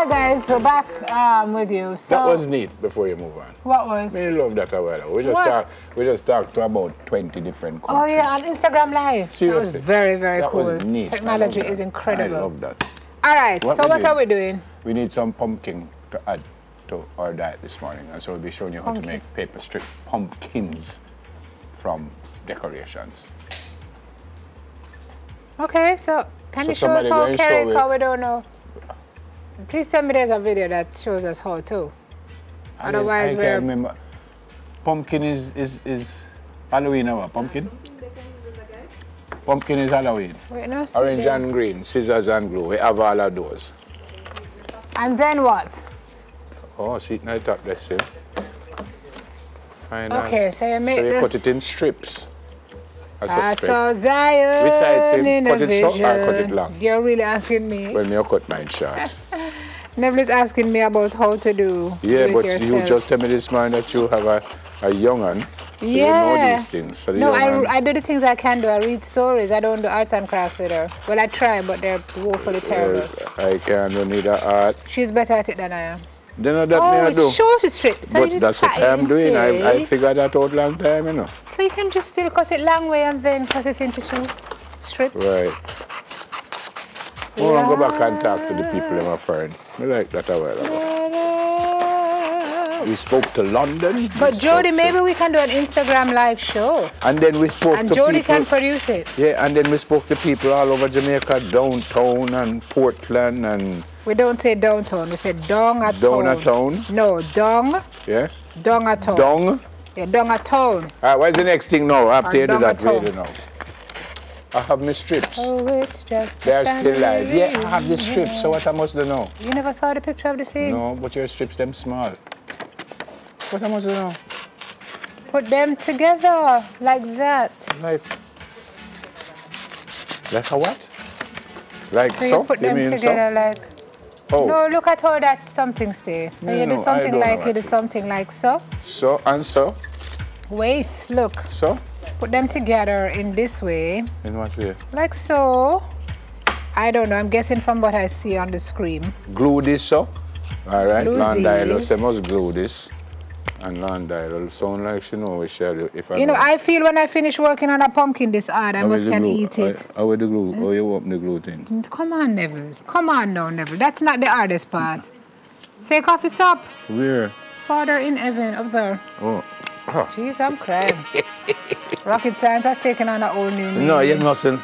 guys, we're back with you. So that was neat before you move on. What was? I love that a while ago. We just talked to about 20 different countries. Oh yeah, on Instagram Live. Seriously. That was very, very that cool. Was neat. Technology is incredible. I love that. All right, so what are we doing? We need some pumpkin to add to our diet this morning. And so we'll be showing you how to make paper strip pumpkins from decorations. Okay, so can you show us how to carry it? We don't know. Please tell me there's a video that shows us how to. Otherwise, I can't remember. Pumpkin is Halloween, or pumpkin? Pumpkin is Halloween. Wait, no, orange and green, scissors and glue. We have all of those. And then what? Oh, see it now top, let's see. Okay, so you make cut it in strips. I saw Zion. Which side, in cut it short or cut it long? You're really asking me. Well, you cut mine short. Neville's asking me about how to do but yourself. You just tell me this morning that you have a young one. So you know these things. So no, I do the things I can do. I read stories. I don't do arts and crafts with her. Well, I try, but they're woefully terrible. I can't do neither art. She's better at it than I am. Then that may I do. Short strips. So but you just that's what I'm doing. I figured that out long time, you know. So you can just still cut it long way and then cut it into 2 strips. Right. I want to go back and talk to the people in my friend. I like that a while ago. We spoke to London. But Jody, maybe we can do an Instagram live show. And then we spoke to people. And Jody can produce it. Yeah, and then we spoke to people all over Jamaica, downtown and Portland and... We don't say downtown, we say dong-a-town. Dong-a-town? No, dong. Yeah? Dong-a-town. Dong? Yeah, dong-a-town. All right, what's the next thing now? After you do that, wait now. I have my strips. Oh, it's just they're still live. Yeah, I have the strips, so what I must do now? You never saw the picture of the thing? No, but your strips, them small. What I must do now? Put them together, like that. Like a what? Like so? You put them together like... Oh. No, look at how that something stays. So you do something like, you do something like so. So and so? Wait, look. So? Put them together in this way. In what way? Like so. I don't know, I'm guessing from what I see on the screen. Glue this so? All right, Landilo say must glue this. And Landilo sound like she know we shall do. If I know, I feel when I finish working on a pumpkin this hard, I must can eat it. How will the glue? How you open the glue thing? Come on, Neville. Come on now, Neville. That's not the hardest part. Take off the top. Where? Father in heaven, up there. Oh. Jeez, I'm crying. Rocket science has taken on a whole new meaning. No, you mustn't.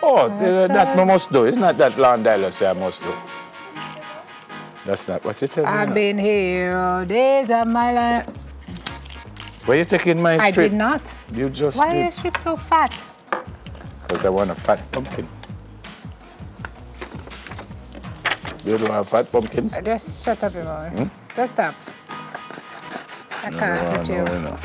Oh, that I must do. It's not that Landilo say I must do. That's not what you tell me. I've been here all days of my life. Were you taking my strip? I did not. You just Why are your strips so fat? Because I want a fat pumpkin. You don't have fat pumpkins? Just shut up, Emma. Just stop. I can't with you. No.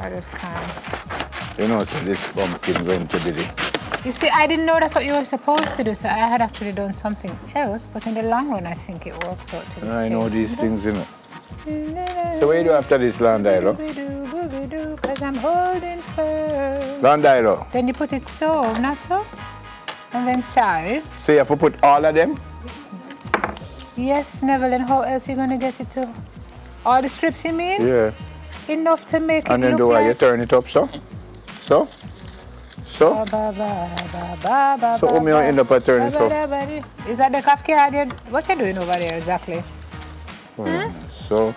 I just can't. You know, so this pumpkin going to be the... You see, I didn't know that's what you were supposed to do, so I had actually done something else, but in the long run, I think it works out to the I same. know these things, you know. So what do you do after this, Landilo? Because I'm holding firm. Landilo. Then you put it so, not so, and then side. So you have to put all of them? Yes, Neville, and how else are you going to get it to? All the strips, you mean? Yeah. Enough to make it and then look do like... you turn it up, so? So? So? So you end up a turn it up. Is that the kafka? What are you doing over there exactly? So.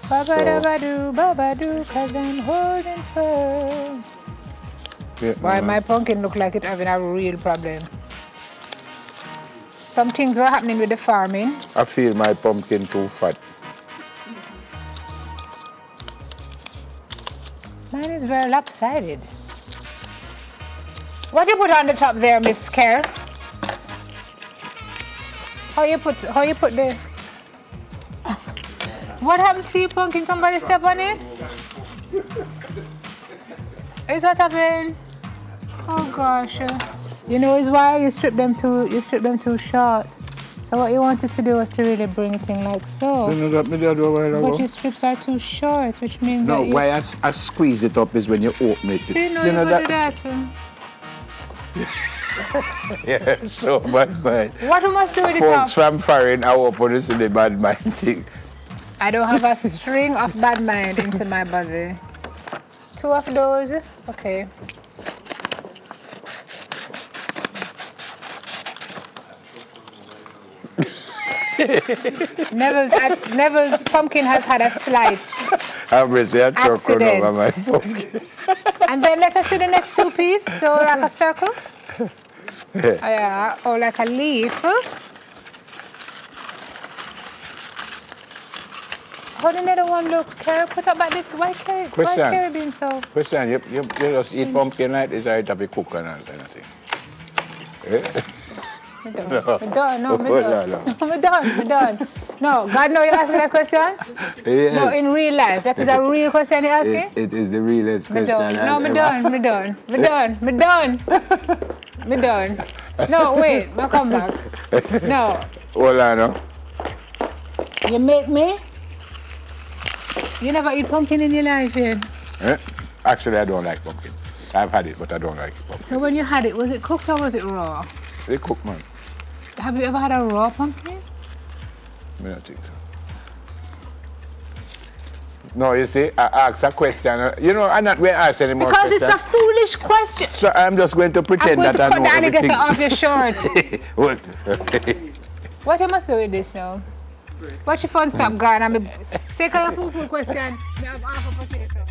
Babadoo, cause I'm holding firm. Why my pumpkin look like it having a real problem? Some things were happening with the farming. I feel my pumpkin too fat. Mine is very lopsided. What you put on the top there, Miss Kerr? How you put the... What happened to your pumpkin? Somebody step on it? Is what happened? Oh gosh. You know it's why you strip them too short. So what you wanted to do was to really bring it in like so. But your strips are too short, which means that why I squeeze it up is when you open it. See, no, you do that. Yeah, so bad mind. What we must do with the Folks top? from foreign, I open this in the bad mind thing. I don't have a string of bad mind into my body. 2 of those. Okay. Neville's pumpkin has had a slight accident. Over my pumpkin. And then let us do the next 2 pieces. So like a circle. Yeah, or like a leaf. How did the other one look? Carrie, put up back this. Why Carrie being so? Question, you just eat pumpkin like this, or you have to cook and all kind of thing? We're done. No, we're done. No, God know you asking that question? Yes. No, in real life. That is a real question you're asking? It is the realest question. No, we're done. No, wait, we'll come back. No. Hold on, no? You make me? You never eat pumpkin in your life yet? Actually, I don't like pumpkin. I've had it, but I don't like pumpkin. So when you had it, was it cooked or was it raw? They cook, man. Have you ever had a raw pumpkin? I don't think so. No, you see, I asked a question. You know, I'm not going to ask any more questions. Because it's a foolish question. So I'm just going to pretend that I know everything. I'm going to cut the alligator off your shirt. What? What you must do with this now? Watch your phone stop, gone. I'm a second question. I have half a potato.